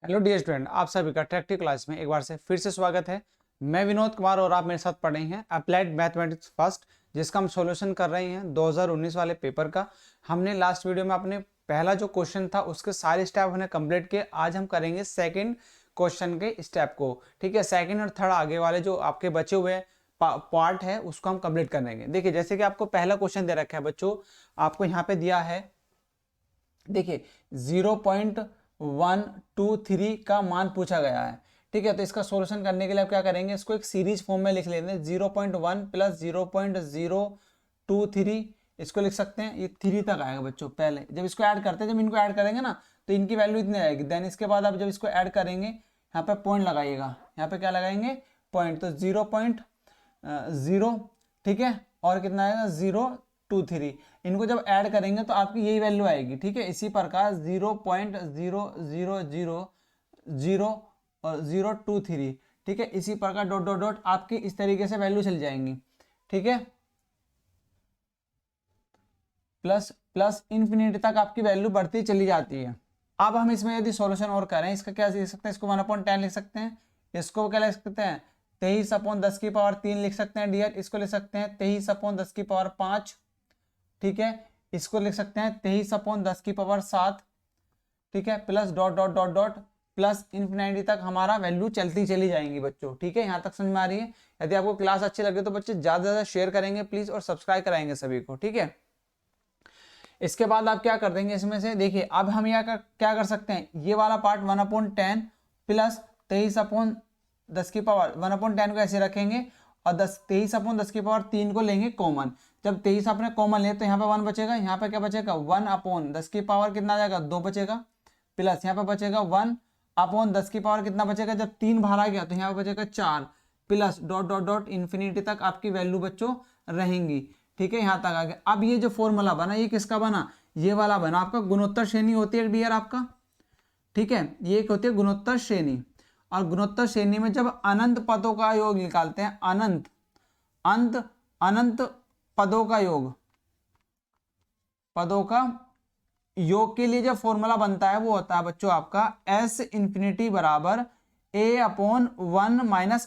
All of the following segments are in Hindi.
हेलो डियर स्टूडेंट, आप सभी का ट्रैक्टिव क्लास में एक बार से फिर से स्वागत है। मैं विनोद कुमार और आप मेरे साथ पढ़ रहे हैं अप्लाइड मैथमेटिक्स फर्स्ट, जिसका हम सॉल्यूशन कर रहे हैं 2019 वाले पेपर का। हमने लास्ट वीडियो में अपने पहला जो क्वेश्चन था उसके सारे स्टेप हमने कंप्लीट किए। आज हम करेंगे सेकंड क्वेश्चन के स्टेप को। ठीक है, सेकंड और थर्ड आगे वाले जो आपके बचे हुए पार्ट है उसको हम कंप्लीट करेंगे। देखिए, जैसे कि आपको पहला क्वेश्चन दे रखा है बच्चों, आपको यहाँ पे दिया है, देखिए 0.123 का मान पूछा गया है। ठीक है, तो इसका सॉल्यूशन करने के लिए आप क्या करेंगे, इसको एक सीरीज फॉर्म में लिख लेते हैं। 0.1 प्लस 0.023 इसको लिख सकते हैं। ये 3 तक आएगा बच्चों। पहले जब इसको ऐड करते हैं, जब इनको ऐड करेंगे ना तो इनकी वैल्यू इतनी आएगी। देन इसके बाद आप जब इसको ऐड करेंगे यहाँ पे पॉइंट लगाइएगा। यहाँ पे क्या लगाएंगे, पॉइंट। तो 0.0, ठीक है, और कितना आएगा 0.23। इनको जब ऐड करेंगे तो आपकी यही वैल्यू आएगी। ठीक है, इसी प्रकार 0.0000023। ठीक है, इसी प्रकार डॉट डॉट डॉट आपकी इस तरीके से वैल्यू चल जाएंगी। ठीक है, प्लस प्लस इन्फिनिटी तक आपकी वैल्यू बढ़ती चली जाती है। अब हम इसमें यदि सॉल्यूशन और करें, इसका क्या लिख सकते हैं, इसको 1/10 लिख सकते हैं। इसको क्या लिख सकते हैं, 23/10⁻³ लिख सकते हैं डियर। इसको लिख सकते हैं 23/10⁵। ठीक है, इसको लिख सकते हैं 23/10�7। ठीक है, plus dot dot dot dot plus infinity तक हमारा वैल्यू चलती चली जाएंगी बच्चों। ठीक है, यहाँ तक समझ में आ रही है। यदि आपको क्लास अच्छी लगे तो बच्चे ज्यादा से ज्यादा शेयर करेंगे प्लीज, और सब्सक्राइब कराएंगे सभी को। ठीक है, इसके बाद आप क्या कर देंगे, इसमें से देखिए अब हम यहाँ क्या कर सकते हैं, ये वाला पार्ट 1/10 प्लस 23/10⁻, 1/10 को ऐसे रखेंगे और 23/10⁻³ को लेंगे कॉमन। जब 23 आपने कॉमन ले तो यहाँ पे 1 बचेगा, यहाँ पे क्या बचेगा 1/10⁻, कितना आ जाएगा 2 बचेगा, प्लस यहाँ पे बचेगा 1/10⁻, कितना बचेगा, जब 3 बाहर आ गया तो यहाँ पे बचेगा 4, plus dot dot dot infinity तक आपकी वैल्यू बच्चों रहेंगी। ठीक है, यहाँ तक आ गया। अब ये जो फॉर्मूला बना ये किसका बना, ये वाला बना आपका गुणोत्तर श्रेणी होती है डियर आपका। ठीक है, ये एक होती है गुणोत्तर श्रेणी, और गुणोत्तर श्रेणी में जब अनंत पदों का योग निकालते हैं, अनंत पदों का योग के लिए जो फॉर्मूला बनता है वो होता है बच्चों आपका S इंफिनिटी बराबर A/1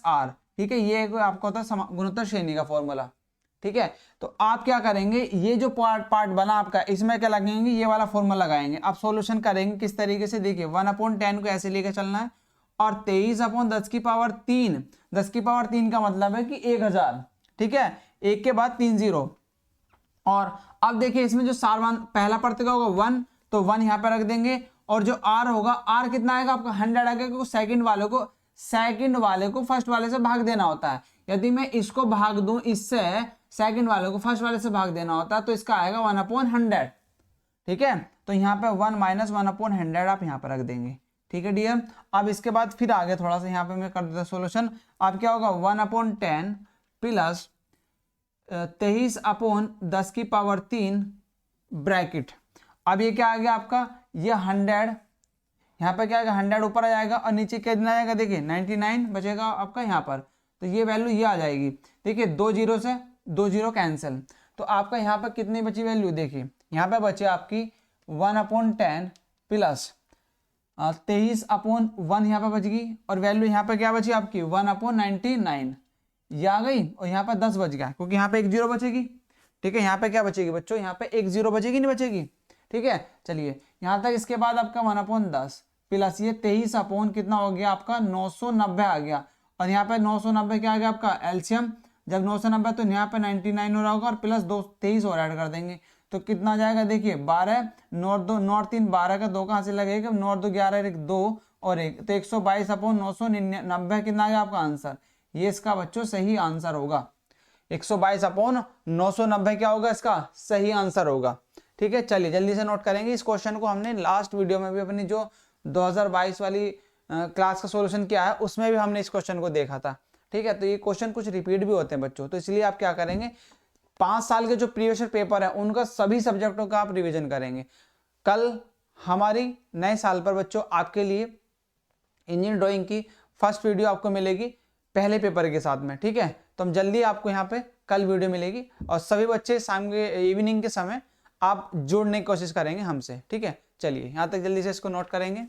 - R। ठीक है, ये आपका होता है गुणोत्तर श्रेणी का फॉर्मूला। ठीक है, तो आप क्या करेंगे, ये जो पार्ट बना आपका, इसमें क्या लगेंगे, ये वाला फॉर्मूला लगाएंगे। आप सॉल्यूशन करेंगे किस तरीके से, देखिए 1/10 को ऐसे लेके चलना है, और 23/10⁻³ 10⁻³ का मतलब है कि 1000। ठीक है, 1 के बाद 3 0। और अब देखिए इसमें जो सारवान पहला पढ़ते का होगा 1, तो 1 यहाँ पे रख देंगे, और जो R होगा, R कितना आएगा आपका 100 आएगा, क्योंकि सेकंड वाले को फर्स्ट वाले से भाग देना होता है। यदि मैं इसको भाग दूं इससे, सेकंड वाले को फर्स्ट वाले से भाग देना होता है, तो इसका आएगा 1/100। ठीक है, तो यहाँ पे 1 - 1/100 आप यहाँ पर रख देंगे। ठीक है डियर, अब इसके बाद फिर आगे थोड़ा सा यहाँ पे मैं कर देता सोल्यूशन। अब क्या होगा 1/10 प्लस 23/10⁻³ ब्रैकेट। अब ये क्या आ गया आपका, ये 100, यहाँ पे क्या आएगा 100 ऊपर आ जाएगा, और नीचे कितना आएगा, देखिए 99 बचेगा आपका यहाँ पर। तो ये वैल्यू ये आ जाएगी। देखिए 2 0 से 2 0 कैंसिल, तो आपका यहाँ पर कितनी बची वैल्यू, देखिए यहाँ पे बचे आपकी 1/10 प्लस 23/1 यहाँ पे बच गई, और वैल्यू यहाँ पे क्या बची आपकी 1/99 ये आ गई, और यहाँ पे 10 बच गया, क्योंकि यहाँ पे 1 0 बचेगी। ठीक है, यहाँ पे क्या बचेगी बच्चों, यहाँ पे 1 0 बचेगी, नहीं बचेगी। ठीक है, चलिए यहाँ तक। इसके बाद आपका 1/10 प्लस ये 23 कितना हो गया आपका 990 आ गया, और यहाँ पे 990 क्या आ गया आपका एलसीएम, जब 990 तो यहाँ पे 99 हो रहा होगा, और प्लस 23 और ऐड कर देंगे, तो कितना जाएगा, देखिए 12 9 2 9 3 12 का 2 कहाँ से लगेगा, 9 2 11 1 2 और 1, तो 122/990 कितना आ गया आपका आंसर। ये इसका बच्चों सही आंसर होगा। 122/990 क्या होगा, इसका सही आंसर होगा। ठीक है, चलिए जल्दी से नोट करेंगे। इस क्वेश्चन को हमने लास्ट वीडियो में भी अपनी जो 2022 वाली क्लास का सॉल्यूशन किया है उसमें भी हमने इस क्वेश्चन को देखा था। ठीक है, तो ये क्वेश्चन कुछ रिपीट भी होते हैं बच्चों, तो इसलिए आप क्या करेंगे, 5 साल के जो प्रीवियस पेपर है उनका सभी सब्जेक्टों का आप रिवीजन करेंगे। कल हमारी नए साल पर बच्चों आपके लिए इंजीनियरिंग ड्राइंग की फर्स्ट वीडियो आपको मिलेगी पहले पेपर के साथ में। ठीक है, तो हम जल्दी आपको यहाँ पे कल वीडियो मिलेगी, और सभी बच्चे शाम के इवनिंग के समय आप जोड़ने की कोशिश करेंगे हमसे। ठीक है, चलिए यहाँ तक जल्दी से इसको नोट करेंगे।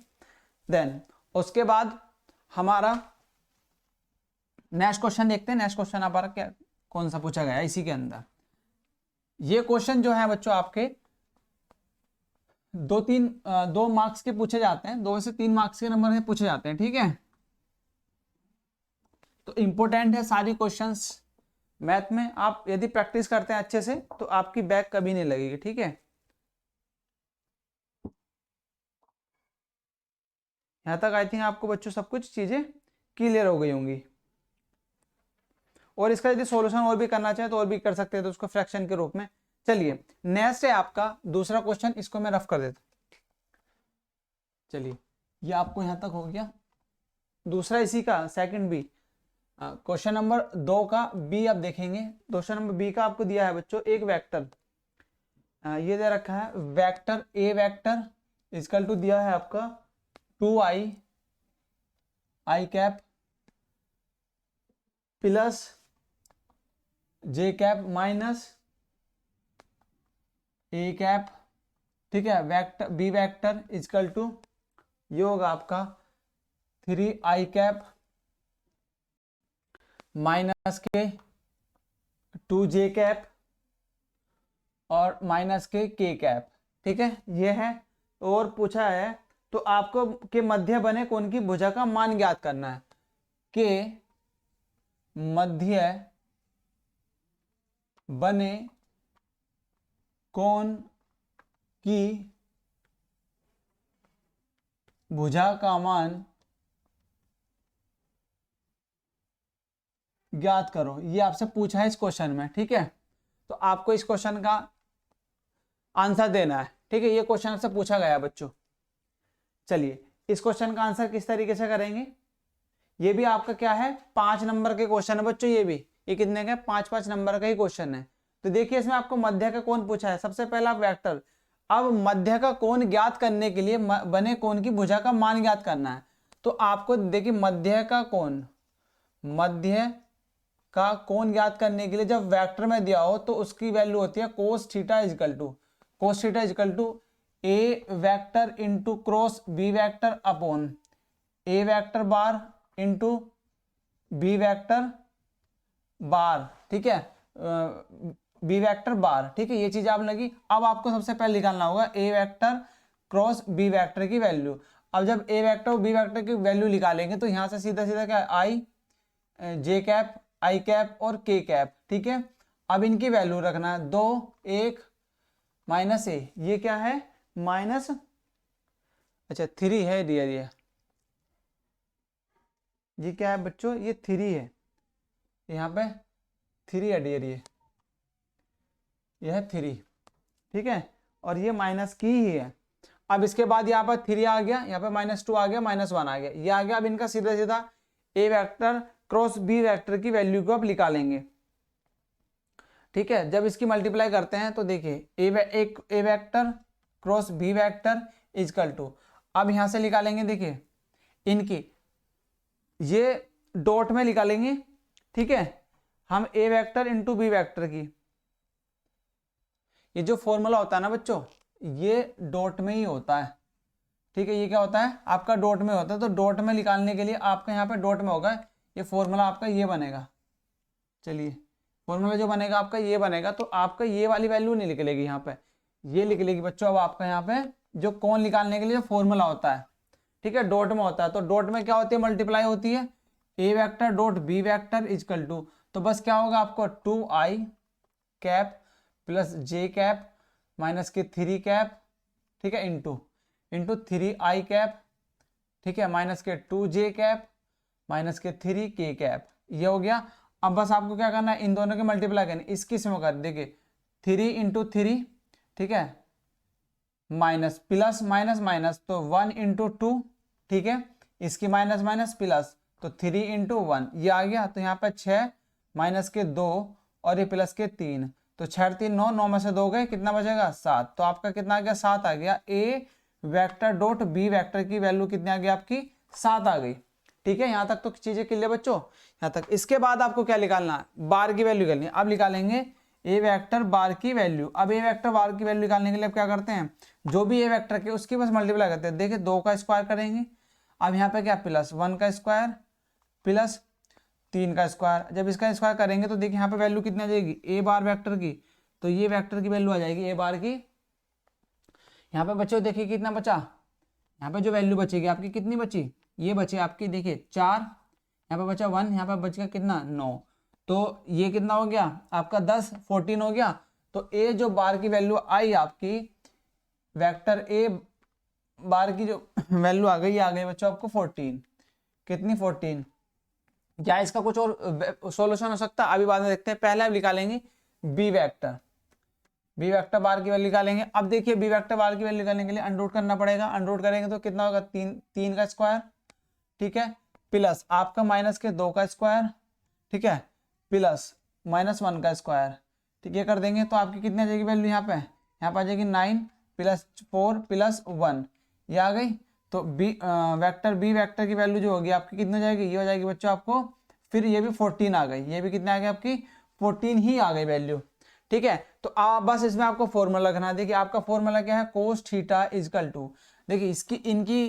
देन उसके बाद हमारा नेक्स्ट क्वेश्चन देखते हैं। नेक्स्ट क्वेश्चन हमारा क्या कौन सा पूछा गया इसी के अंदर। ये क्वेश्चन जो है बच्चों आपके 2 मार्क्स के पूछे जाते हैं, 2 से 3 मार्क्स के नंबर में पूछे जाते हैं, ठीक है। तो इंपॉर्टेंट है सारी क्वेश्चंस मैथ में। आप यदि प्रैक्टिस करते हैं अच्छे से तो आपकी बैक कभी नहीं लगेगी, ठीक है। यहां तक आई थिंक आपको बच्चों सब कुछ चीजें क्लियर हो गई होंगी। और इसका यदि सॉल्यूशन और भी करना चाहे तो और भी कर सकते हैं, तो उसको फ्रैक्शन के रूप में। चलिए नेक्स्ट है आपका दूसरा क्वेश्चन, इसको मैं रफ कर देता हूं। चलिए ये आपको यहां तक हो गया। दूसरा इसी का सेकंड बी, क्वेश्चन नंबर 2 का बी आप देखेंगे। क्वेश्चन नंबर बी का आपको दिया है बच्चों एक वेक्टर, ये दे रखा है vector A vector equal to दिया है आपका 2i i cap plus J cap minus A cap, ठीक है। Vector B vector equal to ये होगा आपका 3i कैप माइनस के 2j कैप और माइनस के k कैप, ठीक है। ये है। और पूछा है तो आपको के मध्य बने कोण की भुजा का मान ज्ञात करना है। के मध्य बने कोण की भुजा का मान ज्ञात करो, ये आपसे पूछा है इस क्वेश्चन में, ठीक है। तो आपको इस क्वेश्चन का आंसर देना है, ठीक है। ये क्वेश्चन आपसे पूछा गया बच्चों। चलिए इस क्वेश्चन का आंसर किस तरीके से करेंगे। ये भी आपका क्या है 5 नंबर के क्वेश्चन है बच्चों। ये कितने का 5-5 नंबर का ही क्वेश्चन है। तो देखिए इसमें आपको मध्य का कोण पूछा है। सबसे पहला वेक्टर, अब मध्य का कोण ज्ञात करने के लिए बने कोण की भुजा का मान ज्ञात करना है। तो आपको देखिए मध्य का कोण ज्ञात करने के लिए जब वेक्टर में दिया हो तो उसकी वैल्यू होती है cos theta equal to a vector into cross b vector upon a vector bar into b vector bar, ठीक है। बी वेक्टर बार, ठीक है। ये चीज आप लगी। अब आपको सबसे पहले निकालना होगा ए वेक्टर क्रॉस बी वेक्टर की वैल्यू। अब जब ए वेक्टर और बी वेक्टर की वैल्यू निकालेंगे तो यहां से सीधा सीधा क्या आई जे कैप आई कैप और के कैप, ठीक है। अब इनकी वैल्यू रखना है 2 1 माइनस ए, ये क्या है माइनस, अच्छा 3 है डियर। ये क्या है बच्चों ये 3 है, यहाँ पे 3 है डियर। ये है 3, ठीक है। और ये माइनस की ही है। अब इसके बाद यहाँ पर 3 आ गया, यहाँ पे -2 आ गया, -1 आ गया, ये आ गया। अब इनका सीधा सीधा ए वेक्टर क्रॉस बी वेक्टर की वैल्यू को आप निकालेंगे, ठीक है। जब इसकी मल्टीप्लाई करते हैं तो देखिए a vector cross b vector equal to, अब यहां से निकालेंगे देखिए इनकी ये डॉट में निकालेंगे, ठीक है। हम ए वेक्टर इंटू बी वेक्टर की, ये जो फॉर्मूला होता है ना बच्चों ये डॉट में ही होता है, ठीक है। ये क्या होता है आपका डॉट में होता है। तो डॉट में निकालने के लिए आपका यहाँ पे डॉट में होगा ये फॉर्मूला आपका ये बनेगा। चलिए फॉर्मूला जो बनेगा आपका ये बनेगा। तो आपका ये वाली वैल्यू नहीं निकलेगी, यहाँ पे ये निकलेगी बच्चों। अब आपका यहाँ पे जो कोण निकालने के लिए जो फॉर्मूला होता है, ठीक है, डॉट में होता है। तो डॉट में क्या होती है मल्टीप्लाई होती है a vector dot b vector equal to, तो बस क्या होगा आपको 2i कैप प्लस जे कैप माइनस के 3 कैप, ठीक है, इंटू 3i कैप, ठीक है, माइनस के 2j कैप माइनस के 3k कैप, ये हो गया। अब बस आपको क्या करना है इन दोनों के मल्टीप्लाई करनी, इसकी इसमें कर देखिए 3 इंटू 3, ठीक है, माइनस प्लस माइनस माइनस तो 1 इंटू 2, ठीक है, इसकी माइनस माइनस प्लस तो 3 इंटू 1 ये आ गया। तो यहाँ पे 6 माइनस के 2 और ये प्लस के 3, तो 6 3 9, 9 में से 2 गए, कितना बचेगा 7। तो आपका कितना आ गया 7 आ गया। ए वेक्टर डॉट बी वेक्टर की वैल्यू कितनी आ गई आपकी 7 आ गई, ठीक है। यहाँ तक तो चीजें क्लियर बच्चों, यहाँ तक। इसके बाद आपको क्या निकालना है बार की वैल्यू निकालनी है। अब निकालेंगे ए वेक्टर बार की वैल्यू। अब ए वेक्टर बार की वैल्यू निकालने के लिए अब क्या करते हैं जो भी ए वेक्टर के उसकी बस मल्टीप्लाई करते हैं। देखिए 2 का स्क्वायर करेंगे, अब यहाँ पे क्या प्लस 1 का स्क्वायर प्लस 3 का स्क्वायर, जब इसका स्क्वायर करेंगे तो देखिए यहाँ पे वैल्यू कितनी आ जाएगी ए बार वेक्टर की, तो ये वेक्टर की वैल्यू आ जाएगी ए बार की। यहाँ पे बच्चों देखिए कितना बचा, यहाँ पे जो वैल्यू बचेगी आपकी कितनी बची, ये बची आपकी देखिए 4, यहाँ पे बचा 1, यहाँ पे बच गया कितना 9, तो ये कितना हो गया आपका 10 14 हो गया। तो ए जो बार की वैल्यू आई आपकी, वेक्टर ए बार की जो वैल्यू आ गई, बच्चों आपको 14, कितनी 14। क्या इसका कुछ और सॉल्यूशन हो सकता है, अभी बाद में देखते हैं। पहले आप निकालेंगे बी वेक्टर, बी वेक्टर बार की वैल्यू निकालेंगे। अब देखिए बी वेक्टर बार की वैल्यू निकालने के लिए अनरूट करना पड़ेगा, अनरूट करेंगे तो कितना होगा 3 का स्क्वायर, ठीक है, प्लस आपका माइनस के 2 का स्क्वायर, ठीक है, प्लस -1 का स्क्वायर, ठीक है, कर देंगे तो आपकी कितनी आ जाएगी वैल्यू, यहाँ पे आ जाएगी 9 प्लस 4 प्लस 1, ये आ गई। तो बी वेक्टर की वैल्यू जो होगी आपकी कितनी हो जाएगी, ये हो जाएगी बच्चों आपको, फिर ये भी 14 आ गई, ये भी कितने आ गई आपकी 14 ही आ गई वैल्यू, ठीक है। तो आप बस इसमें आपको फॉर्मूला रखना है। देखिए आपका फॉर्मूला क्या है, कोस थीटा इजकल टू, देखिए इसकी इनकी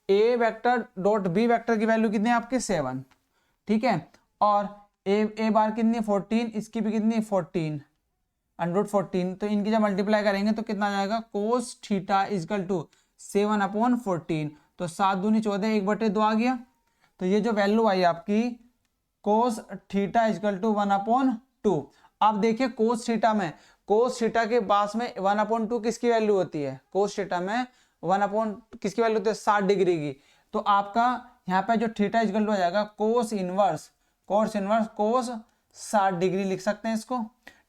ए वेक्टर डॉट बी वेक्टर की वैल्यू कितनी है आपकी 7, ठीक है, और ए बार कितनी 14, इसकी भी कितनी 14 √14, तो इनकी जब मल्टीप्लाई करेंगे तो कितना आ जाएगा, कोस थीटा इजकल टू 7/14, तो 7 दूनी 14, 1/2 आ गया। तो ये जो वैल्यू आई आपकी कोस थीटा इजकल टू 1/2। अब देखिए कोस थीटा के पास में 1/2 किसकी वैल्यू होती है, कोस थीटा में 1 किसकी वैल्यू होती है 60 डिग्री की। तो आपका यहाँ पे जो थीटा इजकल टू आ जाएगा कोस इनवर्स कोस 60 डिग्री लिख सकते हैं इसको,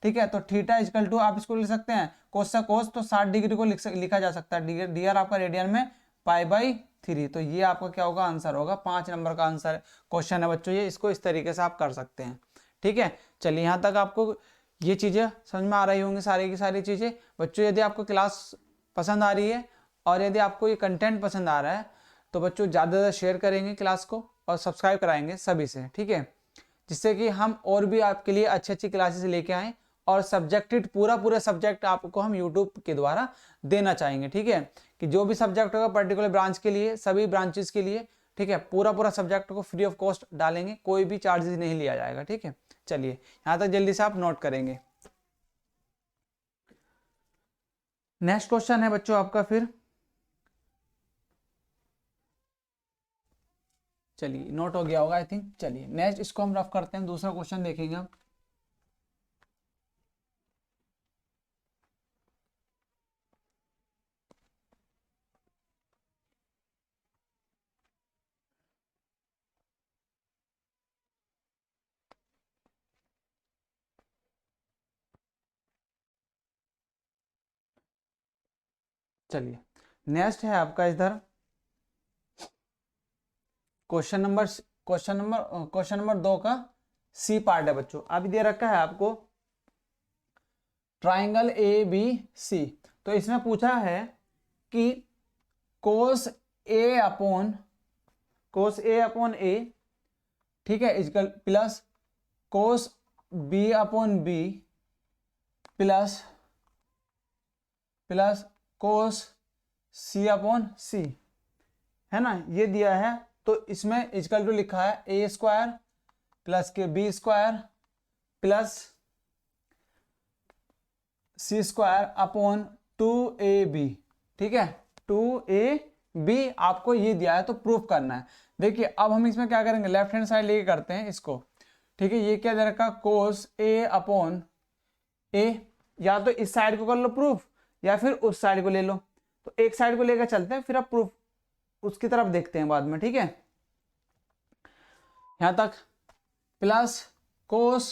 ठीक है। तो थीटा इजकल टू आप इसको लिख सकते हैं कोस सा कोस, तो 60 डिग्री को लिखा जा सकता है डियर आपका रेडियन में π/3। तो ये आपका क्या होगा, आंसर होगा 5 नंबर का आंसर क्वेश्चन है बच्चों ये, इसको इस तरीके से आप कर सकते हैं, ठीक है। चलिए यहाँ तक आपको ये चीज़ें समझ में आ रही होंगी, सारी की सारी चीज़ें बच्चों। यदि आपको क्लास पसंद आ रही है और यदि आपको ये कंटेंट पसंद आ रहा है तो बच्चों ज़्यादा से ज़्यादा शेयर करेंगे क्लास को और सब्सक्राइब कराएंगे सभी से, ठीक है, जिससे कि हम और भी आपके लिए अच्छी अच्छी क्लासेस लेके आएँ और सब्जेक्टेड पूरा सब्जेक्ट आपको हम यूट्यूब के द्वारा देना चाहेंगे, ठीक है, कि जो भी सब्जेक्ट होगा पर्टिकुलर ब्रांच के लिए, सभी ब्रांचेस के लिए, ठीक है, पूरा सब्जेक्ट को फ्री ऑफ कॉस्ट डालेंगे, कोई भी चार्जेस नहीं लिया जाएगा, ठीक है। चलिए यहाँ तक जल्दी से आप नोट करेंगे। नेक्स्ट क्वेश्चन है बच्चों आपका, फिर चलिए नोट हो गया होगा आई थिंक। चलिए नेक्स्ट इसको हम रफ करते हैं, दूसरा क्वेश्चन देखेंगे अब। चलिए नेक्स्ट है आपका इधर क्वेश्चन नंबर 2 का सी पार्ट है बच्चों। अभी दे रखा है आपको ट्राइंगल ए बी सी, तो इसमें पूछा है कि कोस ए अपॉन ए, ठीक है, equal plus cos b upon b plus cos c upon c, है ना, ये दिया है। तो इसमें इजकल टू लिखा है ए स्क्वायर प्लस के बी स्क्वायर प्लस सी स्क्वायर अपॉन 2ab, ठीक है, 2ab आपको ये दिया है तो प्रूफ करना है। देखिए अब हम इसमें क्या करेंगे, लेफ्ट हैंड साइड लेके करते हैं इसको, ठीक है। ये क्या दे रखा, कोस ए अपॉन ए, या तो इस साइड को कर लो प्रूफ या फिर उस साइड को ले लो। तो एक साइड को लेकर चलते हैं, फिर अब प्रूफ उसकी तरफ देखते हैं बाद में, ठीक है। यहां तक plus cos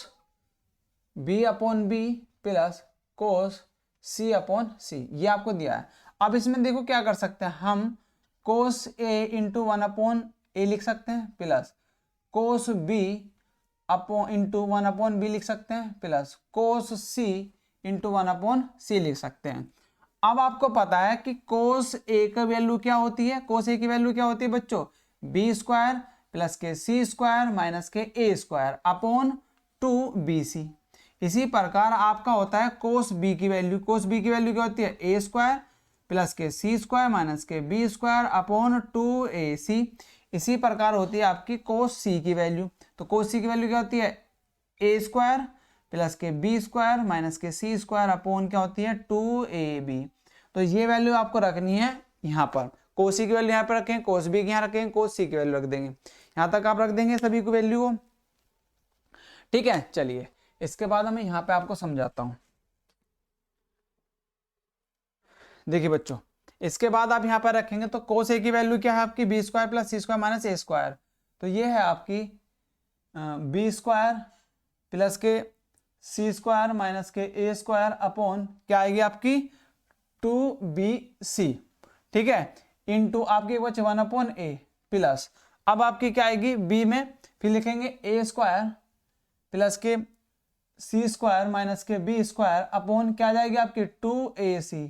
b upon b plus cos c upon c, ये आपको दिया है। अब इसमें देखो क्या कर सकते हैं हम, कोस ए इंटू 1/a लिख सकते हैं plus cos B into 1/b लिख सकते हैं प्लस कोस सी इंटू 1/c लिख सकते हैं। अब आपको पता है कि कोस ए का वैल्यू क्या होती है, कोस ए की वैल्यू क्या होती है बच्चों, बी स्क्वायर प्लस के सी स्क्वायर माइनस के ए स्क्वायर अपॉन 2bc। इसी प्रकार आपका होता है कोस बी की वैल्यू क्या होती है, ए स्क्वायर प्लस के सी स्क्वायर माइनस के बी स्क्वायर अपॉन 2ac। इसी प्रकार होती है आपकी कोस सी की वैल्यू। तो कोस सी की वैल्यू क्या होती है, ए स्क्वायर प्लस के बी स्क्वायर माइनस के सी स्क्वायर अपॉन क्या होती है 2ab। तो ये वैल्यू आपको रखनी है यहाँ पर, कोस सी की वैल्यू यहाँ पर रखें, कोस बी की यहाँ रखें, कोस सी की वैल्यू रख देंगे, यहाँ तक आप रख देंगे सभी को वैल्यू को। ठीक है, चलिए इसके बाद मैं यहाँ पे आपको समझाता हूँ। देखिए बच्चों, इसके बाद आप यहाँ पर रखेंगे तो कोस ए की वैल्यू क्या है आपकी बी स्क्वायर प्लस सी स्क्वायर माइनस ए स्क्वायर। तो ये है आपकी बी स्क्वायर प्लस के सी स्क्वायर माइनस के ए स्क्वायर अपॉन क्या आएगी आपकी 2bc। ठीक है, इनटू आपकी बचे 1/a प्लस, अब आपकी क्या आएगी बी में, फिर लिखेंगे ए स्क्वायर प्लस के सी स्क्वायर माइनस के बी स्क्वायर अपॉन क्या जाएगी आपकी 2ac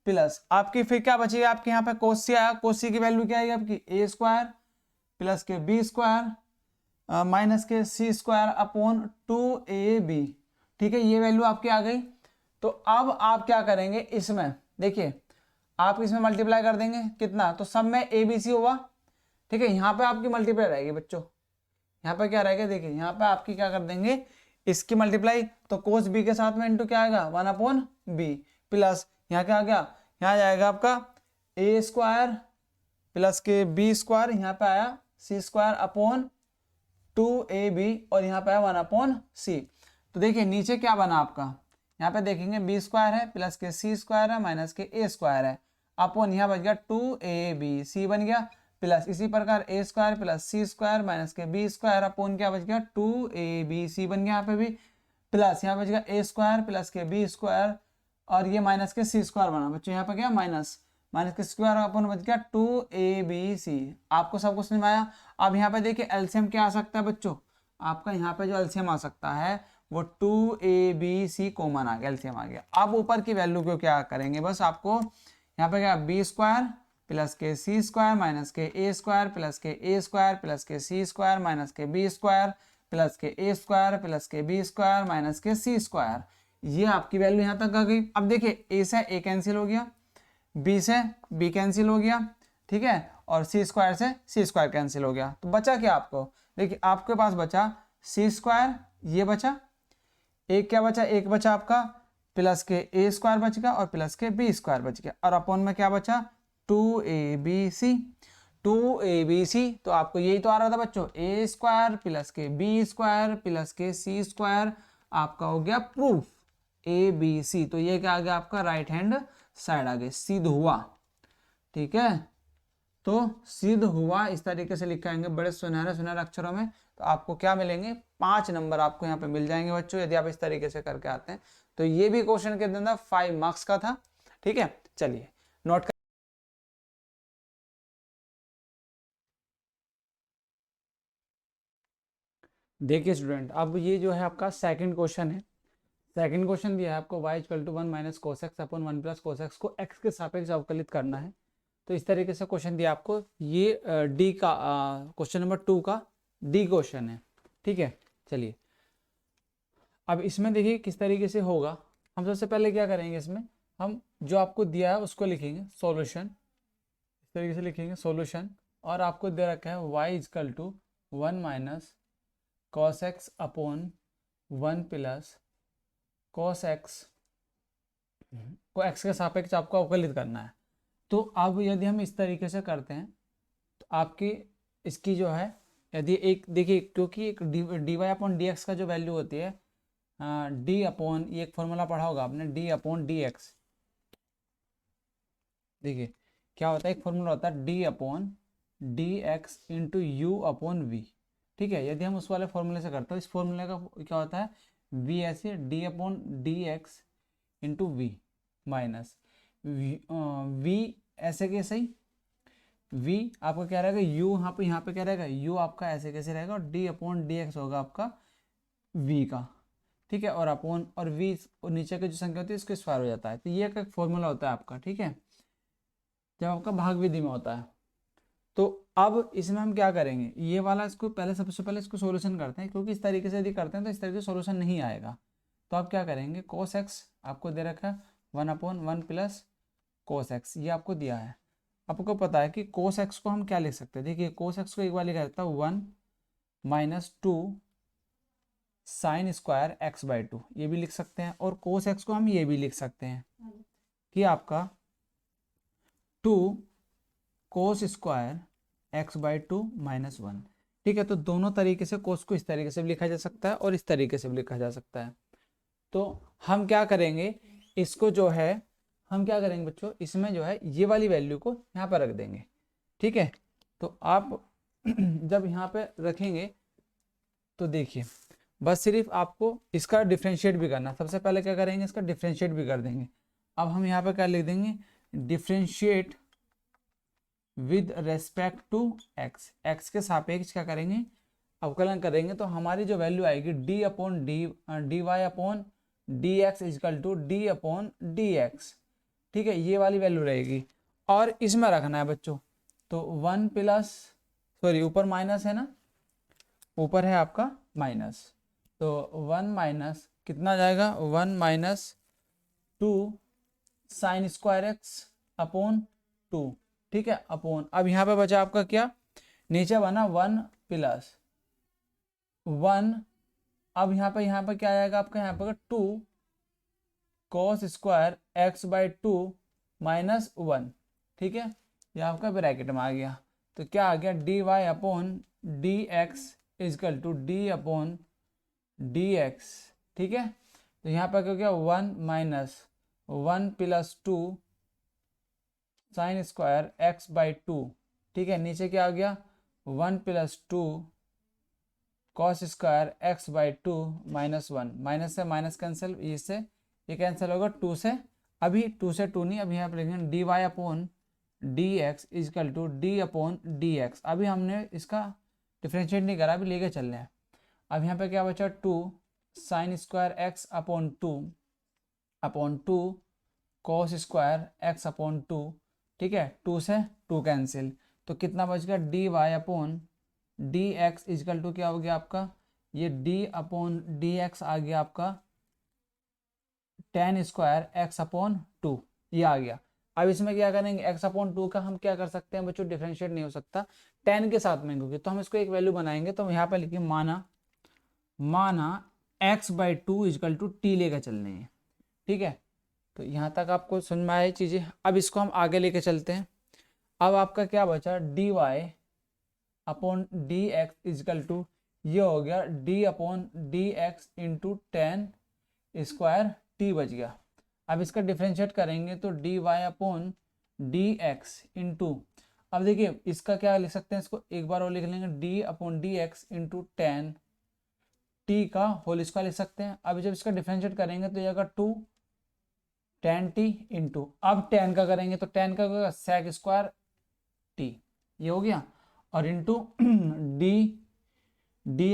प्लस आपकी फिर क्या बचेगी आपके यहाँ पे कोस सी आया, कोस सी की वैल्यू क्या आएगी आपकी ए स्क्वायर प्लस के बी स्क्वायर माइनस के सी स्क्वायर अपॉन 2ab। ठीक है, ये वैल्यू आपकी आ गई। तो अब आप क्या करेंगे, इसमें देखिए आप इसमें मल्टीप्लाई कर देंगे कितना, तो सब में abc होगा। ठीक है, यहाँ पे आपकी मल्टीप्लाई रहेगी बच्चों, यहाँ पे क्या रहेगा देखिए, यहाँ पे आपकी क्या कर देंगे इसकी मल्टीप्लाई, तो कोस बी के साथ में इंटू क्या आएगा 1/b प्लस यहाँ क्या आ गया, यहाँ जाएगा आपका ए स्क्वायर प्लस के बी स्क्वायर, यहाँ पे आया सी स्क्वायर अपॉन 2ab और यहाँ पे आया 1/c। तो देखिए नीचे क्या बना आपका, यहाँ पे देखेंगे बी स्क्वायर है प्लस के सी स्क्वायर है माइनस के ए स्क्वायर है अपॉन यहाँ बच गया 2abc बन गया प्लस इसी प्रकार ए स्क्वायर प्लस सी स्क्वायर माइनस के बी स्क्वायर अपॉन क्या बच गया 2abc बन गया यहाँ पे भी प्लस यहाँ बच गया ए स्क्वायर प्लस के बी स्क्वायर और ये माइनस के सी स्क्वायर बना बच्चों, यहाँ पे क्या माइनस माइनस के स्क्वायर अपॉन बच गया 2abc। आपको सब कुछ समझ में आया। अब यहाँ पे देखिए एलसीएम क्या आ सकता है बच्चों, आपका यहाँ पे जो एलसीएम आ सकता है वो 2abc कॉमन आ गया, एलसीएम आ गया। अब ऊपर की वैल्यू को क्या करेंगे, बस आपको यहाँ पे क्या बी स्क्वायर प्लस के सी स्क्वायर माइनस के ए स्क्वायर प्लस के ए स्क्वायर प्लस के सी स्क्वायर माइनस के बी स्क्वायर प्लस के ए स्क्वायर प्लस के बी स्क्वायर माइनस के सी स्क्वायर, ये आपकी वैल्यू यहाँ तक आ गई। अब देखिए ए से ए कैंसिल हो गया, बी से बी कैंसिल हो गया, ठीक है, और सी स्क्वायर से सी स्क्वायर कैंसिल हो गया। तो बचा क्या आपको, देखिए आपके पास बचा सी स्क्वायर, ये बचा एक, क्या बचा एक बचा आपका प्लस के ए स्क्वायर बच गया और प्लस के बी स्क्वायर बच गया और अपॉन में क्या बचा 2abc। 2abc तो आपको यही तो आ रहा था बच्चों, ए स्क्वायर प्लस के बी स्क्वायर प्लस के सी स्क्वायर आपका हो गया प्रूफ abc। तो ये क्या आ गया आपका राइट हैंड साइड आ गई, सिद्ध हुआ। ठीक है, तो सिद्ध हुआ इस तरीके से लिखाएंगे बड़े सुनहरे सुनहरे अक्षरों में, तो आपको क्या मिलेंगे 5 नंबर आपको यहाँ पे मिल जाएंगे बच्चों, यदि आप इस तरीके से करके आते हैं। तो ये भी क्वेश्चन के अंदर 5 मार्क्स का था। ठीक है, चलिए नोट कर देखिए स्टूडेंट, अब ये जो है आपका सेकंड क्वेश्चन है। सेकंड क्वेश्चन दिया है आपको y = 1 minus cos x upon 1 plus cos x को x के सापेक्ष अवकलित करना है। तो इस तरीके से क्वेश्चन दिया आपको, ये डी का क्वेश्चन नंबर 2 का डी क्वेश्चन है। ठीक है, चलिए अब इसमें देखिए किस तरीके से होगा। हम सबसे पहले क्या करेंगे, इसमें हम जो आपको दिया है उसको लिखेंगे सॉल्यूशन, इस तरीके से लिखेंगे सॉल्यूशन, और आपको दे रखा है y = 1 minus cos x upon 1 plus cos x को x के सापेक्ष आपको अवकलित करना है। तो अब यदि हम इस तरीके से करते हैं तो आपकी इसकी जो है, यदि एक देखिए क्योंकि एक dy अपॉन डी का जो वैल्यू होती है डी अपॉन, ये एक फॉर्मूला पढ़ा होगा आपने डी अपॉन डी एक्स। देखिए क्या होता है, एक फॉर्मूला होता है d upon d x into u upon v. ठीक है, यदि हम उस वाले फॉर्मूले से करते हैं, इस फॉर्मूले का क्या होता है वी ऐसे d upon d x into v minus v ऐसे कैसे ही v आपका क्या रहेगा u, यहाँ पे क्या रहेगा u आपका ऐसे कैसे रहेगा और d अपॉन डी एक्स होगा आपका v का। ठीक है, और अपॉन और v और नीचे की जो संख्या होती है इसके स्क्वायर हो जाता है। तो ये एक फॉर्मूला होता है आपका। ठीक है, जब आपका भाग विधि में होता है। तो अब इसमें हम क्या करेंगे, ये वाला इसको पहले सबसे पहले इसको सॉल्यूशन करते हैं, क्योंकि इस तरीके से यदि करते हैं तो इस तरीके से सॉल्यूशन नहीं आएगा। तो आप क्या करेंगे, cos x आपको दे रखा है 1/1 प्लस cos x, ये आपको दिया है। आपको पता है कि कोस एक्स को हम क्या लिख सकते हैं, देखिए कोस एक्स को एक बार लिखा जाता है 1 minus 2 sine square x by 2, ये भी लिख सकते हैं। और कोस एक्स को हम ये भी लिख सकते हैं कि आपका 2 cos square x by 2 minus 1। ठीक है, तो दोनों तरीके से कोस को इस तरीके से भी लिखा जा सकता है और इस तरीके से भी लिखा जा सकता है। तो हम क्या करेंगे, इसको जो है हम क्या करेंगे बच्चों, इसमें जो है ये वाली वैल्यू को यहाँ पर रख देंगे। ठीक है, तो आप जब यहाँ पे रखेंगे तो देखिए बस सिर्फ आपको इसका डिफ्रेंशिएट भी करना। सबसे पहले क्या करेंगे, इसका डिफ्रेंशिएट भी कर देंगे। अब हम यहाँ पे क्या लिख देंगे, differentiate with respect to x, x के सापेक्ष क्या करेंगे, अवकलन करेंगे। तो हमारी जो वैल्यू आएगी d upon d y upon d x equal to d upon d x. ठीक है, ये वाली वैल्यू रहेगी और इसमें रखना है बच्चों। तो 1 प्लस, सॉरी ऊपर माइनस है ना, ऊपर है आपका माइनस, तो 1 माइनस कितना जाएगा, 1 minus 2 sine square x upon 2। ठीक है, अपॉन, अब यहाँ पे बचा आपका क्या, नीचे बना 1 प्लस 1, अब यहाँ पे क्या आएगा आपका, यहाँ पे 2 cos square x by 2 minus 1। ठीक है, ये आपका ब्रैकेट में आ गया। तो क्या आ गया, d y upon d x equal to d upon d x. ठीक है, तो यहाँ पर क्या हो गया, 1 minus 1 plus 2 sine square x by 2। ठीक है, नीचे क्या आ गया, 1 plus 2 cos square x by 2 minus 1, minus से माइनस कैंसिल, इससे ये कैंसिल होगा 2 से, अभी 2 से 2 नहीं, अभी यहाँ पर लिखेंगे d y upon d x equal to d upon d x. अभी हमने इसका डिफ्रेंशिएट नहीं करा, अभी लेके चल रहे हैं। अब यहाँ पे क्या बचा, 2 sine square x upon 2 cos square x upon 2। ठीक है, 2 से 2 कैंसिल, तो कितना बच गया, d y upon d x equal to क्या हो गया आपका, ये डी अपॉन डी एक्स आ गया आपका टेन स्क्वायर एक्स अपॉन 2, ये आ गया। अब इसमें क्या करेंगे, एक्स अपॉन 2 का हम क्या कर सकते हैं बच्चों, डिफरेंशिएट नहीं हो सकता 10 के साथ में, क्योंकि तो हम इसको एक वैल्यू बनाएंगे। तो यहाँ पे लिखिए माना x by 2 equal to t लेकर चलने हैं। ठीक है, तो यहाँ तक आपको समझ में आई चीज़ें। अब इसको हम आगे लेके चलते हैं। अब आपका क्या बचा, d y upon d x equal to, ये हो गया d upon d x into 10 square t बच गया। अब इसका डिफ्रेंशिएट करेंगे तो d y upon d x into, अब देखिए इसका क्या लिख सकते हैं, इसको एक बार और लिख लेंगे, D upon d x into 10 T का होल स्क्वायर लिख सकते हैं। अब जब इसका डिफ्रेंशिएट करेंगे तो ये आएगा 2 10 टी इंटू, अब 10 का करेंगे तो 10 का होगा सेक स्क्वायर टी, ये हो गया, और into D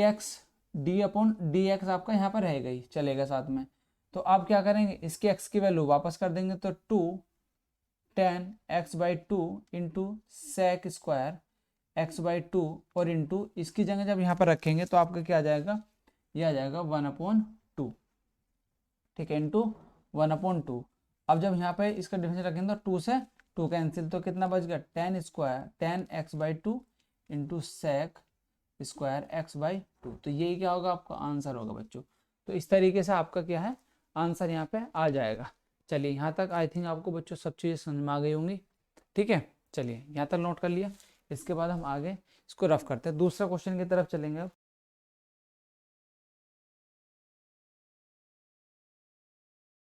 x, D upon d x आपका यहाँ पर रहेगा ही, चलेगा साथ में। तो आप क्या करेंगे, इसके x की वैल्यू वापस कर देंगे, तो 2 10 x by 2 into sec square x by 2, और इंटू इसकी जगह जब यहाँ पर रखेंगे तो आपका क्या आ जाएगा, ये आ जाएगा 1/2। ठीक है, इंटू 1/2। अब जब यहाँ पे इसका डिफरेंस रखेंगे तो 2 से 2 कैंसिल, तो कितना बच गया, 10 x by 2 into sec square x by 2। तो यही क्या होगा, आपका आंसर होगा बच्चों। तो इस तरीके से आपका क्या है, आंसर यहाँ पे आ जाएगा। चलिए यहाँ तक आई थिंक आपको बच्चों सब चीज़ें समझ में आ गई होंगी। ठीक है, चलिए यहाँ तक नोट कर लिया। इसके बाद हम आगे इसको रफ करते हैं, दूसरा क्वेश्चन की तरफ चलेंगे अब।